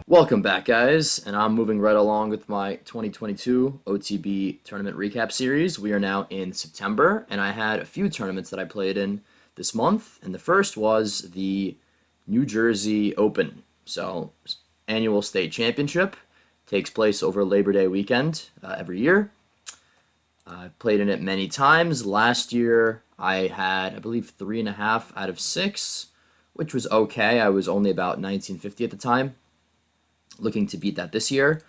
Welcome back, guys, and I'm moving right along with my 2022 OTB tournament recap series. We are now in September, and I had a few tournaments that I played in this month, and the first was the New Jersey Open. So, annual state championship takes place over Labor Day weekend every year. I've played in it many times. Last year, I had, I believe, 3.5 out of 6, which was okay. I was only about 1950 at the time, looking to beat that this year.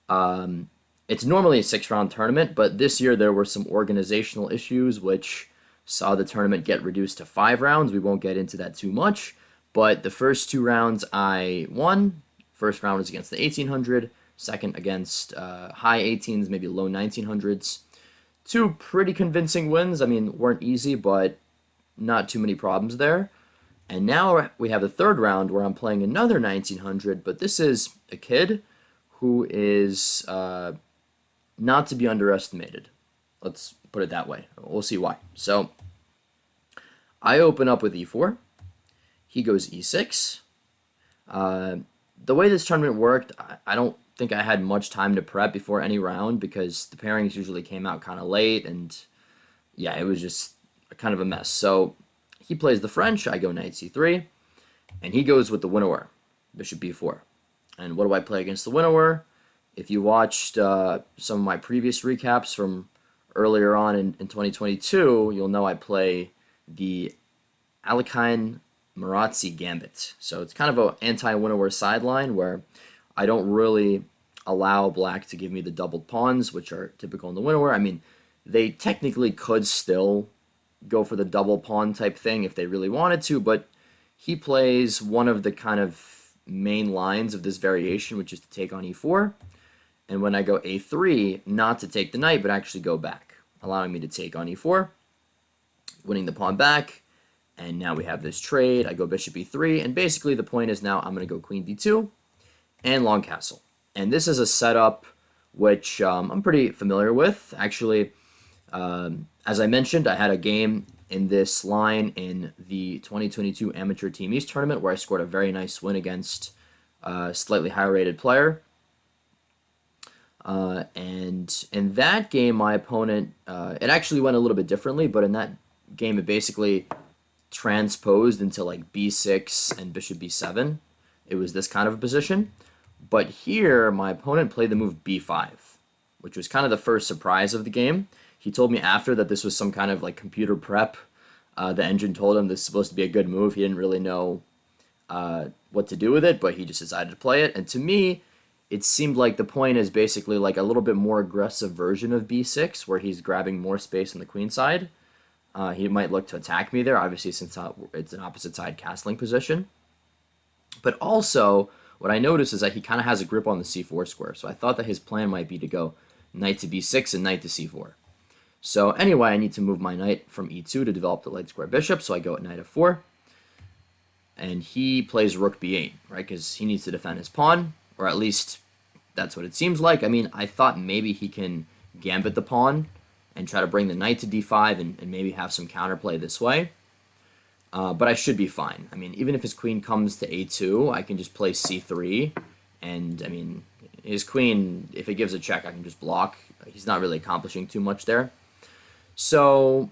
It's normally a 6 round tournament, but this year there were some organizational issues which saw the tournament get reduced to 5 rounds. We won't get into that too much, but the first 2 rounds I won. First round was against the 1800, second against high 18s, maybe low 1900s. Two pretty convincing wins. I mean, weren't easy, but not too many problems there. And now we have the third round where I'm playing another 1900, but this is a kid who is not to be underestimated. Let's put it that way. We'll see why. So I open up with e4. He goes e6. The way this tournament worked, I don't think I had much time to prep before any round because the pairings usually came out kind of late, and yeah, it was just kind of a mess. So he plays the French, I go knight c3, and he goes with the winnower, bishop b4. And what do I play against the winnower? If you watched some of my previous recaps from earlier on in 2022, you'll know I play the Alekhine Marazzi Gambit. So it's kind of an anti-winnower sideline where I don't really allow black to give me the doubled pawns, which are typical in the winnower. I mean, they technically could still go for the double pawn type thing if they really wanted to, but he plays one of the kind of main lines of this variation, which is to take on e4. And when I go a3, not to take the knight, but actually go back, allowing me to take on e4, winning the pawn back. And now we have this trade. I go bishop e3, and basically the point is now I'm going to go queen d2 and long castle. And this is a setup which I'm pretty familiar with. Actually, as I mentioned, I had a game in this line in the 2022 Amateur Team East tournament where I scored a very nice win against a slightly higher rated player. And in that game, my opponent, it actually went a little bit differently, but in that game, it basically transposed into like b6 and bishop b7. It was this kind of a position. But here, my opponent played the move b5, which was kind of the first surprise of the game. He told me after that this was some kind of like computer prep. The engine told him this is supposed to be a good move. He didn't really know what to do with it, but he just decided to play it. And to me, it seemed like the point is basically like a little bit more aggressive version of b6, where he's grabbing more space on the queen side. He might look to attack me there, obviously, since it's an opposite side castling position. But also, what I noticed is that he kind of has a grip on the c4 square. So I thought that his plan might be to go knight to b6 and knight to c4. So anyway, I need to move my knight from e2 to develop the light square bishop, so I go at knight f4. And he plays rook b8, right, because he needs to defend his pawn, or at least that's what it seems like. I mean, I thought maybe he can gambit the pawn and try to bring the knight to d5 and maybe have some counterplay this way. But I should be fine. I mean, even if his queen comes to a2, I can just play c3. And, I mean, his queen, if it gives a check, I can just block. He's not really accomplishing too much there. So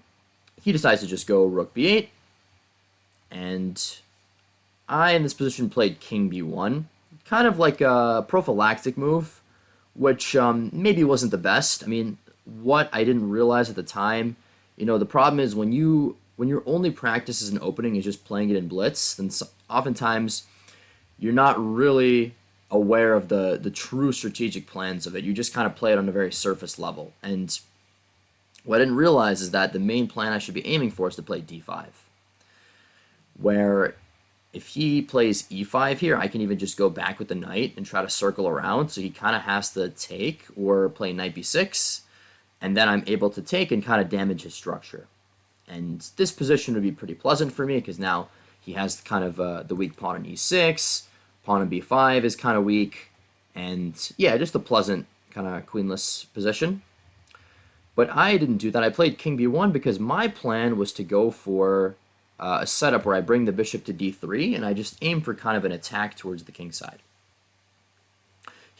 he decides to just go rook b8. And I, in this position, played king b1. Kind of like a prophylactic move, which maybe wasn't the best. I mean, what I didn't realize at the time, the problem is when your only practice as an opening is just playing it in blitz, then oftentimes you're not really aware of the true strategic plans of it. You just kind of play it on a very surface level. And what I didn't realize is that the main plan I should be aiming for is to play d5, where if he plays e5 here, I can even just go back with the knight and try to circle around. So he kind of has to take or play knight b6, and then I'm able to take and kind of damage his structure. And this position would be pretty pleasant for me because now he has kind of the weak pawn on e6, pawn on b5 is kind of weak, and yeah, just a pleasant kind of queenless position. But I didn't do that. I played king b1 because my plan was to go for a setup where I bring the bishop to d3, and I just aim for kind of an attack towards the king side.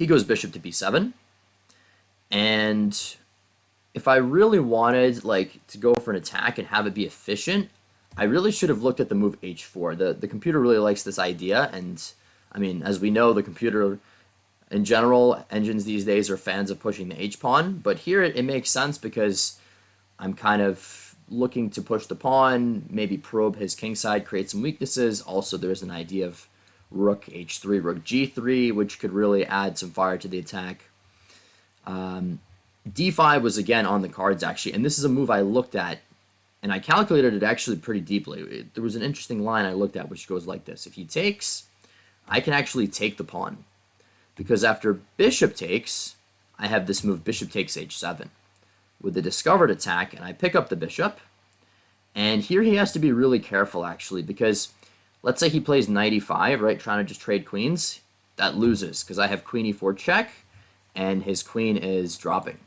he goes bishop to b7, and if I really wanted like to go for an attack and have it be efficient, I really should have looked at the move h4. The computer really likes this idea, and I mean, as we know, the computer in general, engines these days are fans of pushing the h-pawn, but here it makes sense because I'm kind of looking to push the pawn, maybe probe his king side, create some weaknesses. Also, there's an idea of rook h3, rook g3, which could really add some fire to the attack. D5 was again on the cards actually, and this is a move I looked at, and I calculated it actually pretty deeply. There was an interesting line I looked at which goes like this. If he takes, I can actually take the pawn, because after bishop takes, I have this move bishop takes h7 with the discovered attack, and I pick up the bishop. And here he has to be really careful actually, because let's say he plays knight e5, right, trying to just trade queens. That loses because I have queen e4 check, and his queen is dropping.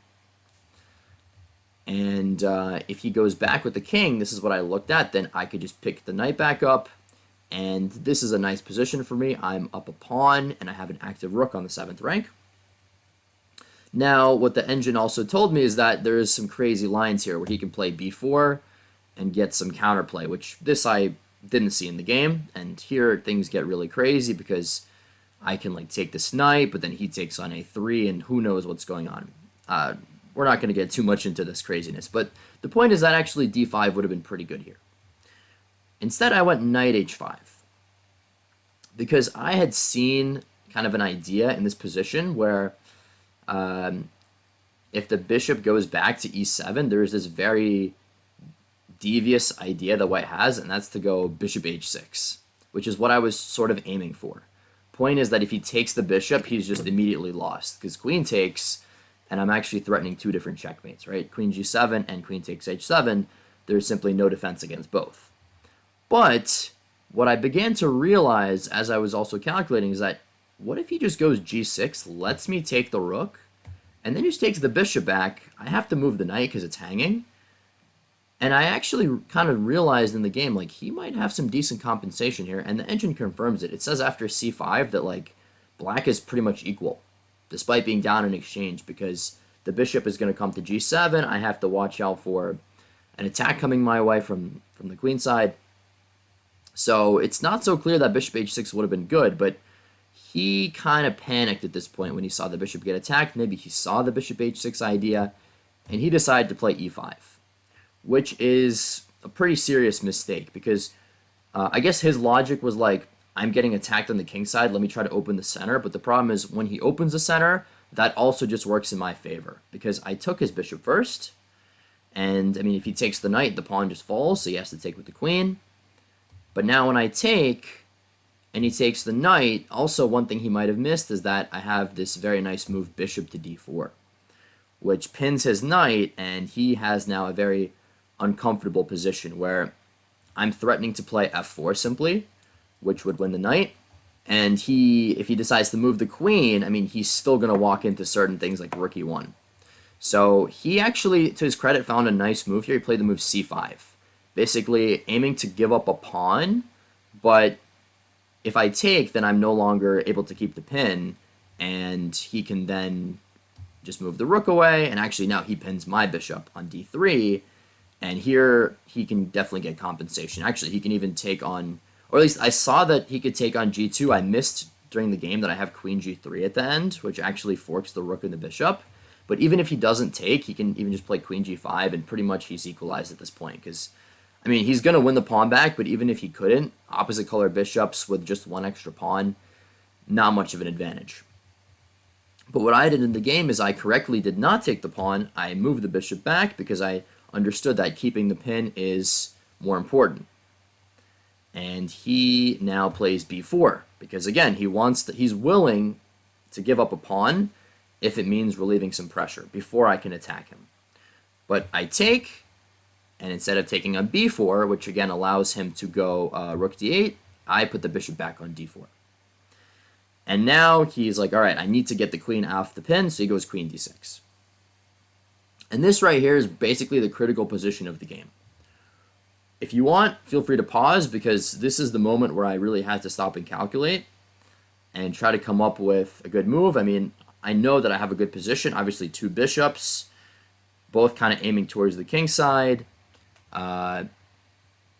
And if he goes back with the king, this is what I looked at, then I could just pick the knight back up, and this is a nice position for me. I'm up a pawn, and I have an active rook on the 7th rank. Now, what the engine also told me is that there is some crazy lines here where he can play b4 and get some counterplay, which this I didn't see in the game, and here things get really crazy because I can like take this knight, but then he takes on a3, and who knows what's going on. We're not going to get too much into this craziness, but the point is that actually d5 would have been pretty good here. Instead, I went knight h5 because I had seen kind of an idea in this position where if the bishop goes back to e7, there's this very devious idea that white has, and that's to go bishop h6, which is what I was sort of aiming for. Point is that if he takes the bishop, he's just immediately lost, because queen takes, and I'm actually threatening two different checkmates, right? Queen g7 and queen takes h7, there's simply no defense against both. But what I began to realize as I was also calculating is that what if he just goes g6, lets me take the rook, and then just takes the bishop back? I have to move the knight because it's hanging. And I actually kind of realized in the game, like, he might have some decent compensation here, and the engine confirms it. It says after c5 that, like, black is pretty much equal, despite being down in exchange, because the bishop is going to come to g7. I have to watch out for an attack coming my way from the queen side. So it's not so clear that bishop h6 would have been good, but he kind of panicked at this point when he saw the bishop get attacked. Maybe he saw the bishop h6 idea, and he decided to play e5, which is a pretty serious mistake because I guess his logic was like, I'm getting attacked on the king side, let me try to open the center. But the problem is when he opens the center, that also just works in my favor because I took his bishop first. And I mean, if he takes the knight, the pawn just falls, so he has to take with the queen. But now when I take and he takes the knight, also one thing he might have missed is that I have this very nice move bishop to d4, which pins his knight, and he has now a very uncomfortable position where I'm threatening to play f4 simply, which would win the knight. And if he decides to move the queen, I mean, he's still going to walk into certain things like rook e1. So he actually, to his credit, found a nice move here. He played the move c5, basically aiming to give up a pawn, but if I take, then I'm no longer able to keep the pin, and he can then just move the rook away, and actually now he pins my bishop on d3, and here he can definitely get compensation. Actually, he can even take on, or at least I saw that he could take on g2. I missed during the game that I have queen g3 at the end, which actually forks the rook and the bishop. But even if he doesn't take, he can even just play queen g5, and pretty much he's equalized at this point, because I mean, he's going to win the pawn back, but even if he couldn't, opposite color bishops with just one extra pawn, not much of an advantage. But what I did in the game is I correctly did not take the pawn. I moved the bishop back because I understood that keeping the pin is more important. And he now plays b4 because, again, he's willing to give up a pawn if it means relieving some pressure before I can attack him. But I take, and instead of taking on b4, which again allows him to go rook d8, I put the bishop back on d4. And now he's like, all right, I need to get the queen off the pin, so he goes queen d6. And this right here is basically the critical position of the game. If you want, feel free to pause, because this is the moment where I really had to stop and calculate and try to come up with a good move. I mean, I know that I have a good position. Obviously, two bishops, both kind of aiming towards the king side.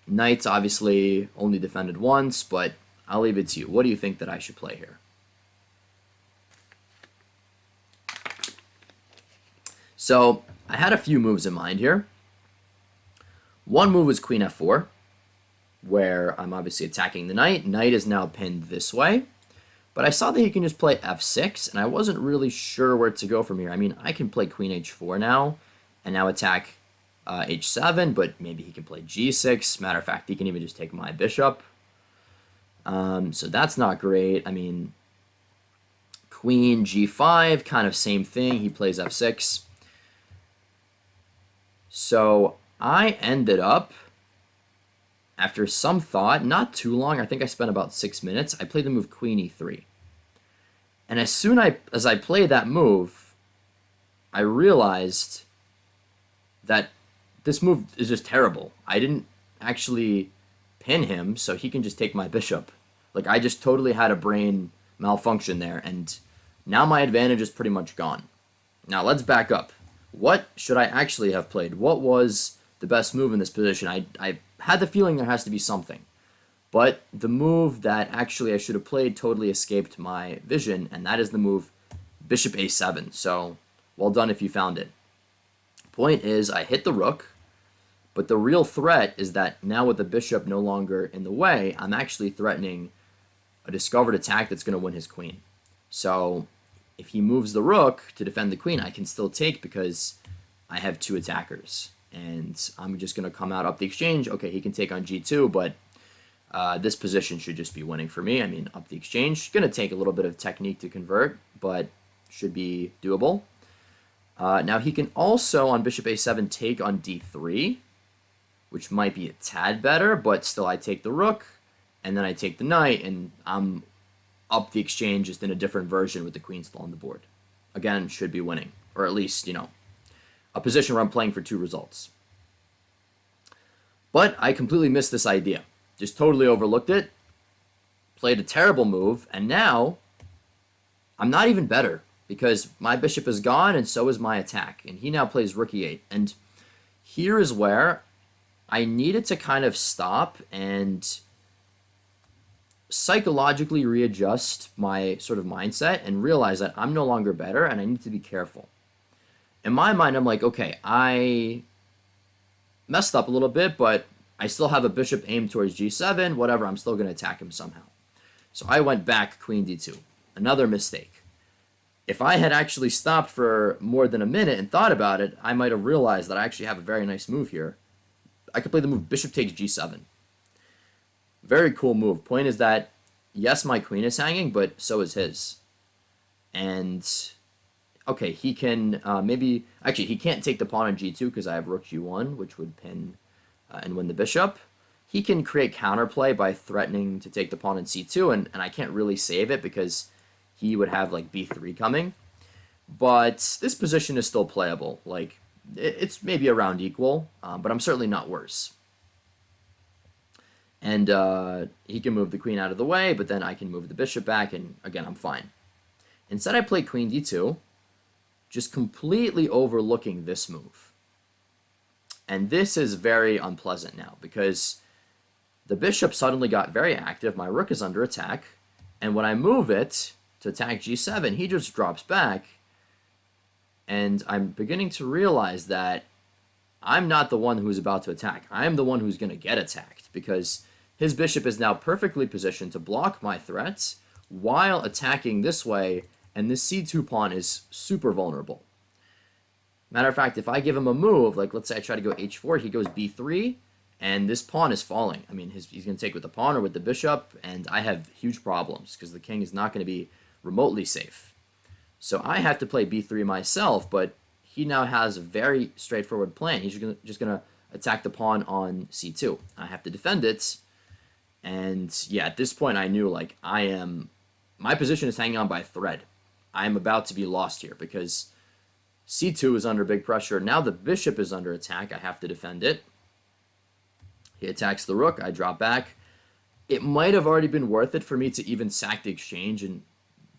Knights obviously only defended once, but I'll leave it to you. What do you think that I should play here? So I had a few moves in mind here. One move was queen f4, where I'm obviously attacking the knight. Knight is now pinned this way. But I saw that he can just play f6, and I wasn't really sure where to go from here. I mean, I can play queen h4 now, and now attack h7, but maybe he can play g6. Matter of fact, he can even just take my bishop. So that's not great. I mean, queen g5, kind of same thing. He plays f6. So I ended up, after some thought, not too long, I think I spent about 6 minutes, I played the move queen e3. And as soon as I played that move, I realized that this move is just terrible. I didn't actually pin him, so he can just take my bishop. Like, I just totally had a brain malfunction there, and now my advantage is pretty much gone. Now, let's back up. What should I actually have played? What was the best move in this position? I had the feeling there has to be something. But the move that actually I should have played totally escaped my vision, and that is the move bishop a7. So, well done if you found it. Point is, I hit the rook, but the real threat is that now with the bishop no longer in the way, I'm actually threatening a discovered attack that's going to win his queen. So, if he moves the rook to defend the queen, I can still take because I have two attackers. And I'm just going to come out up the exchange. Okay, he can take on g2, but this position should just be winning for me. I mean, up the exchange. Going to take a little bit of technique to convert, but should be doable. Now, he can also, on bishop a7, take on d3, which might be a tad better, but still I take the rook, and then I take the knight, and I'm up the exchange just in a different version with the queen still on the board. Again, should be winning, or at least, you know, a position where I'm playing for two results. But I completely missed this idea. Just totally overlooked it, played a terrible move, and now I'm not even better because my bishop is gone and so is my attack. And he now plays rook e8. And here is where I needed to kind of stop and psychologically readjust my sort of mindset and realize that I'm no longer better and I need to be careful. In my mind, I'm like, okay, I messed up a little bit, but I still have a bishop aimed towards g7, whatever, I'm still going to attack him somehow. So I went back queen d2. Another mistake. If I had actually stopped for more than a minute and thought about it, I might have realized that I actually have a very nice move here. I could play the move bishop takes g7. Very cool move. Point is that, yes, my queen is hanging, but so is his. And, okay, he can actually, he can't take the pawn on g2 because I have rook g1, which would pin and win the bishop. He can create counterplay by threatening to take the pawn on c2, and I can't really save it because he would have like b3 coming. But this position is still playable. Like, it's maybe around equal, but I'm certainly not worse. And he can move the queen out of the way, but then I can move the bishop back, and again, I'm fine. Instead, I play queen d2, just completely overlooking this move. And this is very unpleasant now because the bishop suddenly got very active. My rook is under attack. And when I move it to attack g7, he just drops back. And I'm beginning to realize that I'm not the one who's about to attack. I'm the one who's going to get attacked because his bishop is now perfectly positioned to block my threats while attacking this way. And this c2 pawn is super vulnerable. Matter of fact, if I give him a move, like let's say I try to go h4, he goes b3, and this pawn is falling. I mean, he's going to take with the pawn or with the bishop, and I have huge problems because the king is not going to be remotely safe. So I have to play b3 myself, but he now has a very straightforward plan. He's just going to attack the pawn on c2. I have to defend it, and yeah, at this point I knew like my position is hanging on by a thread. I'm about to be lost here because c2 is under big pressure. Now the bishop is under attack. I have to defend it. He attacks the rook. I drop back. It might have already been worth it for me to even sack the exchange and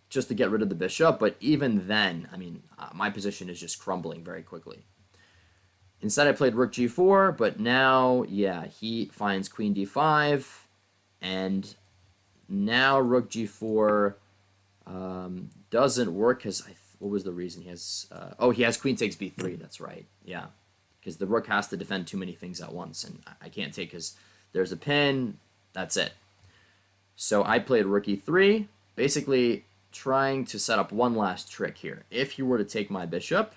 just to get rid of the bishop, but even then, I mean, my position is just crumbling very quickly. Instead, I played rook g4, but now, yeah, he finds queen d5, and now rook g4 doesn't work because what was the reason he has? Oh, he has queen takes b3. That's right. Yeah, because the rook has to defend too many things at once, and I can't take because there's a pin. That's it. So I played rook e3, basically trying to set up one last trick here. If he were to take my bishop,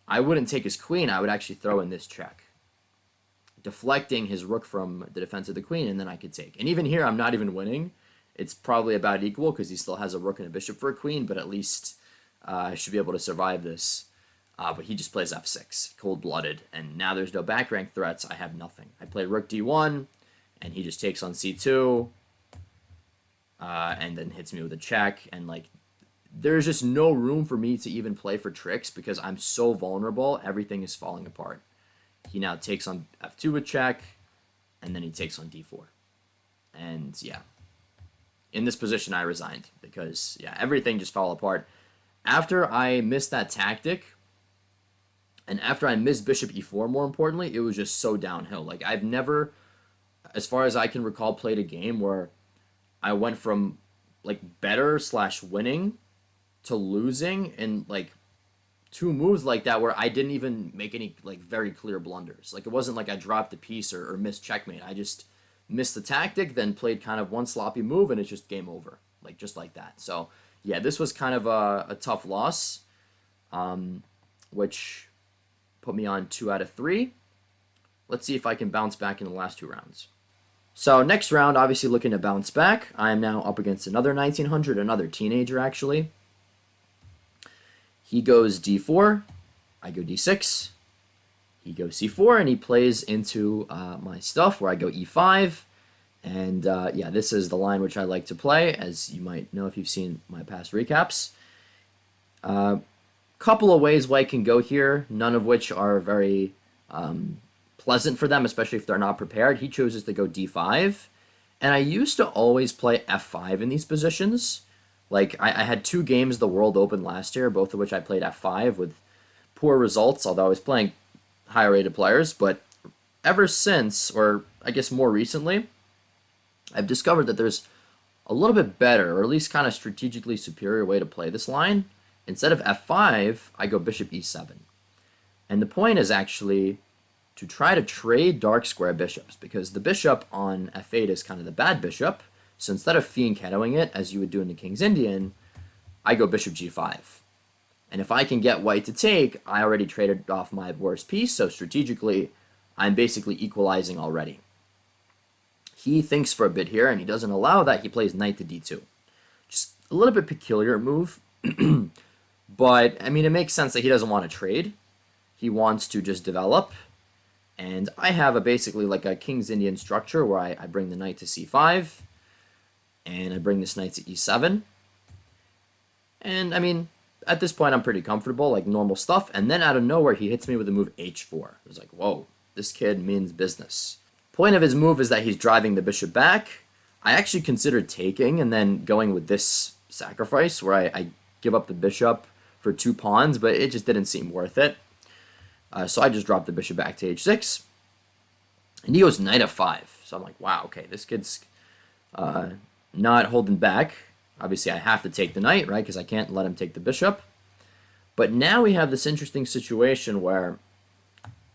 I wouldn't take his queen. I would actually throw in this check, deflecting his rook from the defense of the queen, and then I could take. And even here, I'm not even winning. It's probably about equal because he still has a rook and a bishop for a queen, but at least I should be able to survive this. But he just plays f6, cold-blooded, and now there's no back rank threats. I have nothing. I played rook d1, and he just takes on c2, and then hits me with a check, and like, there's just no room for me to even play for tricks because I'm so vulnerable. Everything is falling apart. He now takes on f2 with check, and then he takes on d4. And yeah, in this position, I resigned because, yeah, everything just fell apart. After I missed that tactic, and after I missed bishop e4, more importantly, it was just so downhill. Like, I've never, as far as I can recall, played a game where I went from, like, better / winning to losing in, like, 2 moves like that where I didn't even make any, like, very clear blunders. Like, it wasn't like I dropped a piece or missed checkmate. I just missed the tactic, then played kind of one sloppy move, and it's just game over. Like, just like that. So, yeah, this was kind of a tough loss, which put me on 2 out of 3. Let's see if I can bounce back in the last 2 rounds. So, next round, obviously looking to bounce back. I am now up against another 1900, another teenager, actually. He goes d4, I go d6, he goes c4, and he plays into my stuff where I go e5. And yeah, this is the line which I like to play, as you might know if you've seen my past recaps. Couple of ways white can go here, none of which are very pleasant for them, especially if they're not prepared. He chooses to go d5, and I used to always play f5 in these positions. Like, I had 2 games of the World Open last year, both of which I played f5 with poor results, although I was playing higher rated players. But ever since, or I guess more recently, I've discovered that there's a little bit better, or at least kind of strategically superior way to play this line. Instead of f5, I go bishop e7. And the point is actually to try to trade dark square bishops, because the bishop on f8 is kind of the bad bishop. So instead of fianchettoing it, as you would do in the King's Indian, I go bishop g5. And if I can get white to take, I already traded off my worst piece, so strategically, I'm basically equalizing already. He thinks for a bit here, and he doesn't allow that. He plays knight to d2. Just a little bit peculiar move, but, I mean, it makes sense that he doesn't want to trade. He wants to just develop. And I have basically like a King's Indian structure where I bring the knight to c5, and I bring this knight to e7. And, I mean, at this point, I'm pretty comfortable, like normal stuff. And then out of nowhere, he hits me with the move h4. It was like, whoa, this kid means business. Point of his move is that he's driving the bishop back. I actually considered taking and then going with this sacrifice where I give up the bishop for 2 pawns, but it just didn't seem worth it. So I just dropped the bishop back to h6. And he goes knight f5. So I'm like, wow, okay, this kid's not holding back. Obviously, I have to take the knight, right, because I can't let him take the bishop. But now we have this interesting situation where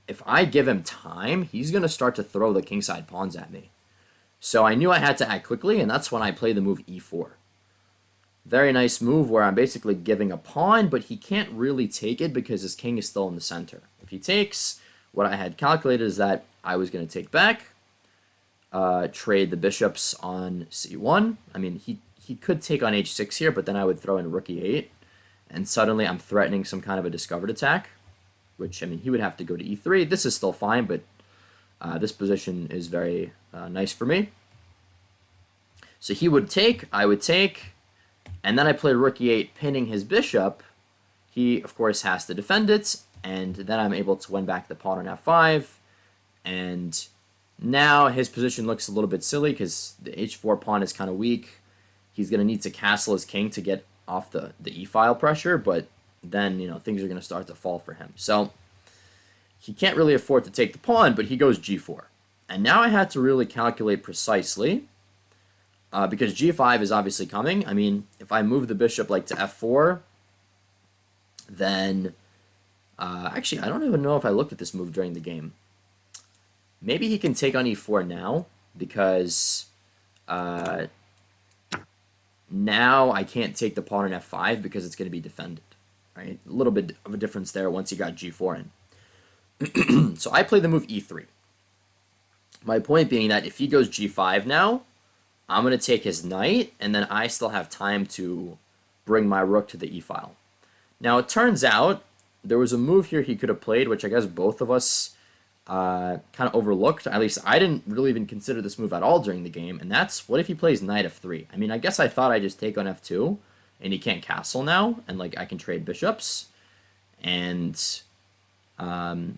if I give him time, he's going to start to throw the kingside pawns at me. So I knew I had to act quickly, and that's when I play the move e4. Very nice move where I'm basically giving a pawn, but he can't really take it because his king is still in the center. If he takes, what I had calculated is that I was going to take back, trade the bishops on c1. I mean, he could take on h6 here, but then I would throw in rook e8, and suddenly I'm threatening some kind of a discovered attack, which, I mean, he would have to go to e3. This is still fine, but this position is very nice for me. So he would take, I would take, and then I played rook e8, pinning his bishop. He, of course, has to defend it, and then I'm able to win back the pawn on f5, and now his position looks a little bit silly because the h4 pawn is kind of weak. he's going to need to castle his king to get off the e-file pressure, but then, things are going to start to fall for him. So he can't really afford to take the pawn, but he goes g4. And now I had to really calculate precisely, because g5 is obviously coming. I mean, if I move the bishop like to f4, then actually, I don't even know if I looked at this move during the game. Maybe he can take on e4 now, because now I can't take the pawn on f5 because it's going to be defended. Right? A little bit of a difference there once you got g4 in. So I play the move e3. My point being that if he goes g5 now, I'm going to take his knight, and then I still have time to bring my rook to the e-file. Now, it turns out there was a move here he could have played, which I guess both of us kind of overlooked. At least I didn't really even consider this move at all during the game, and that's, what if he plays knight f3? I mean, I guess I thought I just take on f2, and he can't castle now, and like I can trade bishops, and as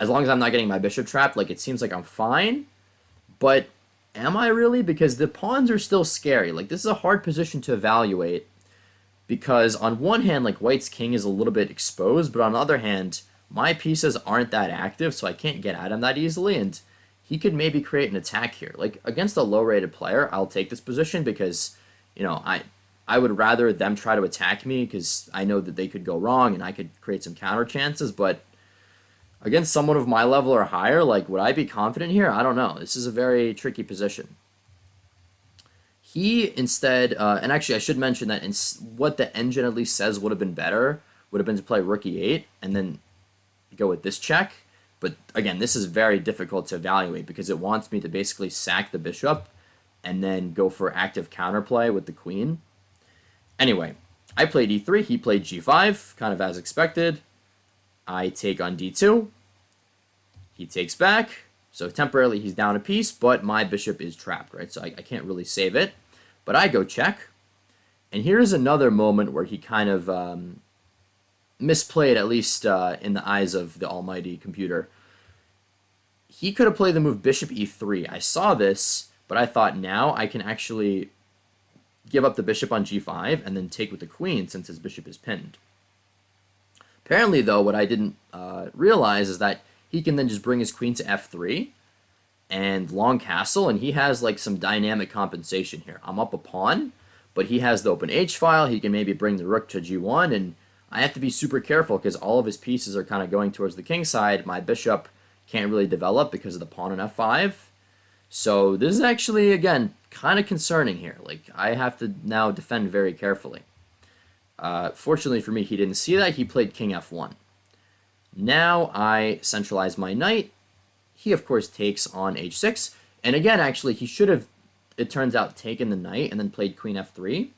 long as I'm not getting my bishop trapped, like it seems like I'm fine, but am I really? Because the pawns are still scary. Like, this is a hard position to evaluate, because on one hand, like, white's king is a little bit exposed, but on the other hand, my pieces aren't that active, so I can't get at him that easily, and he could maybe create an attack here. Like, against a low-rated player, I'll take this position because, I would rather them try to attack me because I know that they could go wrong and I could create some counter chances, but against someone of my level or higher, like, would I be confident here? I don't know. This is a very tricky position. He instead, and actually I should mention that what the engine at least says would have been better would have been to play rook e8 and then go with this check. But again, this is very difficult to evaluate because it wants me to basically sack the bishop and then go for active counterplay with the queen. Anyway, I played e3, he played g5, kind of as expected. I take on d2. He takes back. So temporarily he's down a piece, but my bishop is trapped, right? So I can't really save it. But I go check. And here's another moment where he kind of misplayed, at least in the eyes of the almighty computer. He could have played the move bishop e3. I saw this, but I thought now I can actually give up the bishop on g5 and then take with the queen since his bishop is pinned. Apparently, though, what I didn't realize is that he can then just bring his queen to f3 and long castle, and he has like some dynamic compensation here. I'm up a pawn, but he has the open h-file. He can maybe bring the rook to g1, and I have to be super careful because all of his pieces are kind of going towards the king side. My bishop can't really develop because of the pawn on f5. So this is actually, again, kind of concerning here. Like, I have to now defend very carefully. Fortunately for me, he didn't see that. He played king f1. Now I centralize my knight. He, of course, takes on h6. And again, actually, he should have, it turns out, taken the knight and then played queen f3.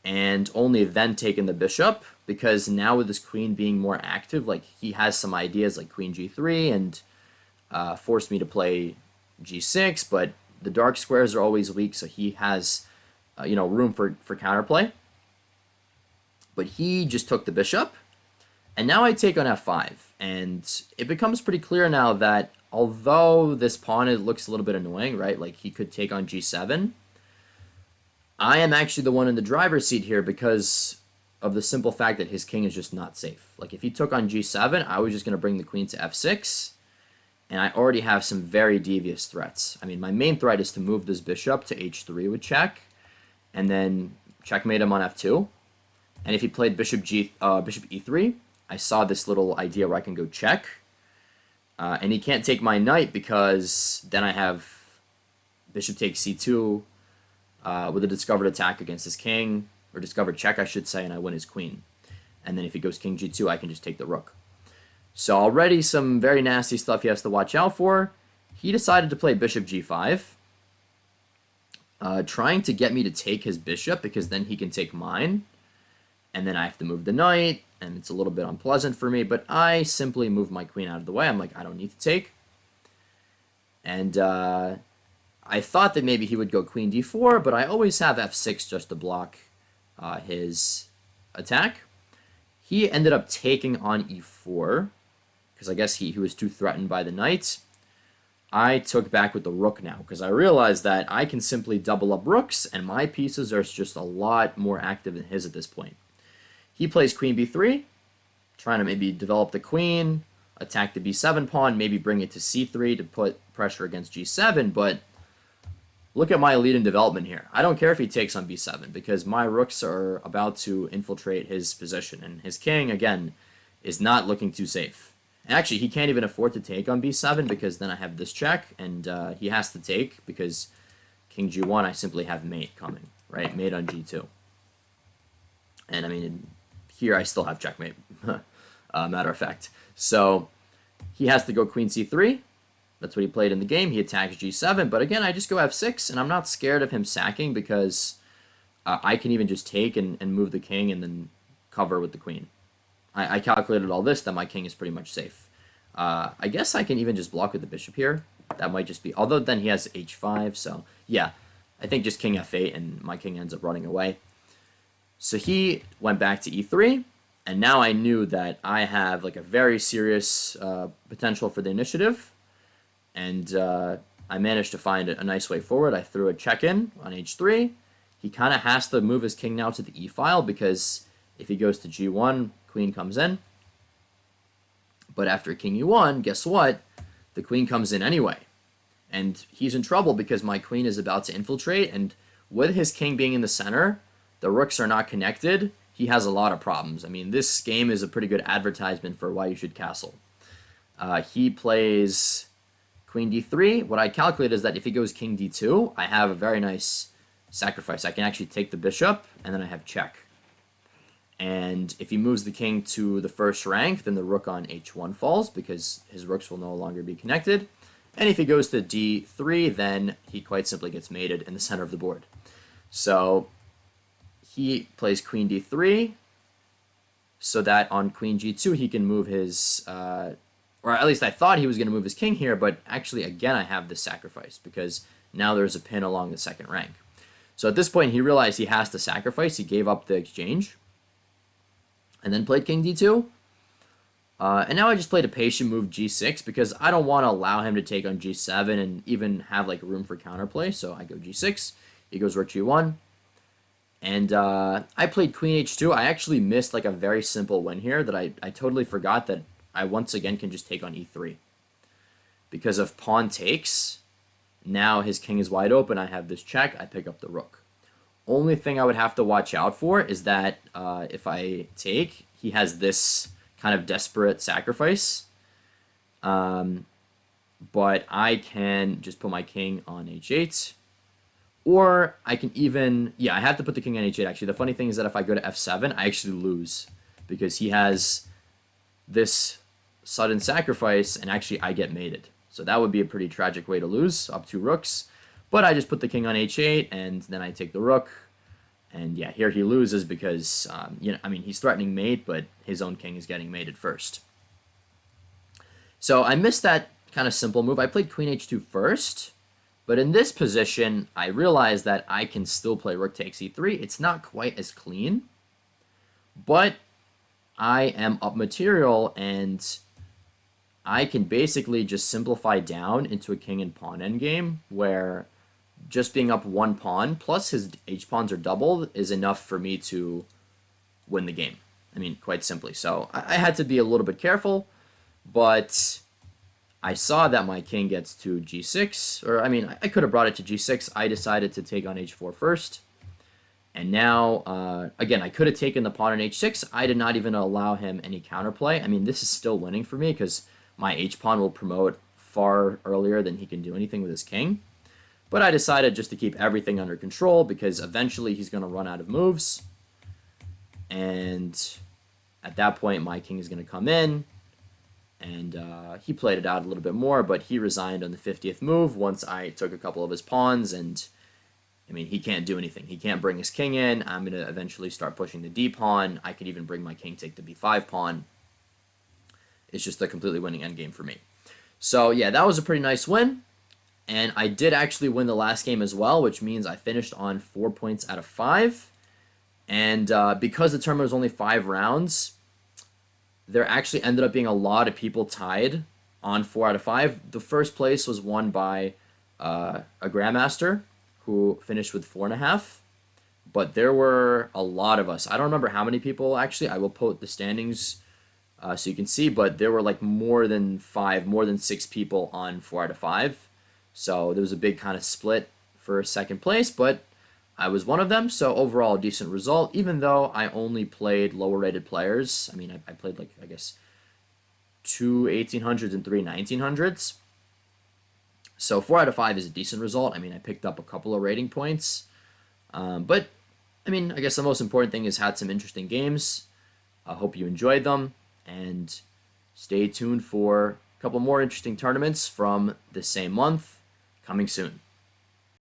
And only then taken the bishop, because now with his queen being more active, like, he has some ideas like queen g3 and forced me to play g6, but the dark squares are always weak, so he has, room for counterplay. But he just took the bishop, and now I take on f5, and it becomes pretty clear now that although this pawn looks a little bit annoying, right, like he could take on g7, I am actually the one in the driver's seat here because of the simple fact that his king is just not safe. Like, if he took on g7, I was just going to bring the queen to f6, and I already have some very devious threats. I mean, my main threat is to move this bishop to h3 with check, and then checkmate him on f2. And if he played bishop e3, I saw this little idea where I can go check. And he can't take my knight because then I have bishop takes c2 with a discovered attack against his king, or discovered check, I should say, and I win his queen. And then if he goes king g2, I can just take the rook. So already some very nasty stuff he has to watch out for. He decided to play bishop g5, trying to get me to take his bishop because then he can take mine. And then I have to move the knight, and it's a little bit unpleasant for me, but I simply move my queen out of the way. I'm like, I don't need to take. And I thought that maybe he would go queen d4, but I always have f6 just to block his attack. He ended up taking on e4, because I guess he was too threatened by the knight. I took back with the rook now because I realized that I can simply double up rooks and my pieces are just a lot more active than his at this point. He plays queen b3, trying to maybe develop the queen, attack the b7 pawn, maybe bring it to c3 to put pressure against g7, but look at my lead in development here. I don't care if he takes on b7 because my rooks are about to infiltrate his position, and his king, again, is not looking too safe. And actually, he can't even afford to take on b7 because then I have this check, and he has to take because king g1, I simply have mate coming, right? Mate on g2. And I mean, here I still have checkmate, matter of fact. So he has to go queen c3. That's what he played in the game. He attacks g7, but again, I just go f6, and I'm not scared of him sacking because I can even just take and move the king and then cover with the queen. I calculated all this, that my king is pretty much safe. I guess I can even just block with the bishop here. That might just be, although then he has h5, so yeah, I think just king f8, and my king ends up running away. So he went back to e3, and now I knew that I have like a very serious potential for the initiative, and I managed to find a nice way forward. I threw a check in on h3. He kind of has to move his king now to the e-file because if he goes to g1, queen comes in. But after king e1, guess what? The queen comes in anyway. And he's in trouble because my queen is about to infiltrate, and with his king being in the center, the rooks are not connected. He has a lot of problems. I mean, this game is a pretty good advertisement for why you should castle. He plays queen d3. What I calculate is that if he goes king d2, I have a very nice sacrifice. I can actually take the bishop, and then I have check. And if he moves the king to the first rank, then the rook on h1 falls because his rooks will no longer be connected. And if he goes to d3, then he quite simply gets mated in the center of the board. So he plays queen d3 so that on queen g2 he can move his, or at least I thought he was going to move his king here, but actually again I have this sacrifice because now there's a pin along the second rank. So at this point he realized he has to sacrifice. He gave up the exchange and then played king d2. And now I just played a patient move g6 because I don't want to allow him to take on g7 and even have like room for counterplay. So I go g6, he goes rook g1. And I played queen h2. I actually missed like a very simple win here that I totally forgot that I once again can just take on e3. Because if pawn takes, now his king is wide open. I have this check. I pick up the rook. Only thing I would have to watch out for is that if I take, he has this kind of desperate sacrifice. But I can just put my king on h8. Or I can even, yeah, I have to put the king on h8 actually. The funny thing is that if I go to f7, I actually lose. Because he has this sudden sacrifice, and actually I get mated. So that would be a pretty tragic way to lose, up 2 rooks. But I just put the king on h8, and then I take the rook. And yeah, here he loses because, you know, I mean, he's threatening mate, but his own king is getting mated first. So I missed that kind of simple move. I played queen h2 first, but in this position, I realized that I can still play rook takes e3. It's not quite as clean, but I am up material, and I can basically just simplify down into a king and pawn endgame where just being up 1 pawn plus his h-pawns are doubled is enough for me to win the game. I mean, quite simply. So I had to be a little bit careful, but I saw that my king gets to g6, or I mean, I could have brought it to g6. I decided to take on h4 first. And now, again, I could have taken the pawn on h6. I did not even allow him any counterplay. I mean, this is still winning for me because my h-pawn will promote far earlier than he can do anything with his king. But I decided just to keep everything under control because eventually he's going to run out of moves. And at that point, my king is going to come in. And he played it out a little bit more, but he resigned on the 50th move once I took a couple of his pawns. And, I mean, he can't do anything. He can't bring his king in. I'm going to eventually start pushing the d pawn. I could even bring my king, take the b5 pawn. It's just a completely winning endgame for me. So, yeah, that was a pretty nice win. And I did actually win the last game as well, which means I finished on 4 points out of 5. And because the tournament was only 5 rounds, there actually ended up being a lot of people tied on 4 out of 5. The first place was won by a Grandmaster who finished with 4.5. But there were a lot of us. I don't remember how many people actually. I will put the standings so you can see, but there were like more than 5, more than 6 people on 4 out of 5. So there was a big kind of split for second place, but I was one of them. So overall, a decent result, even though I only played lower rated players. I mean, I played like, I guess, 2 1800s and 3 1900s. So 4 out of 5 is a decent result. I mean, I picked up a couple of rating points. But, I mean, I guess the most important thing is had some interesting games. I hope you enjoyed them. And stay tuned for a couple more interesting tournaments from the same month coming soon.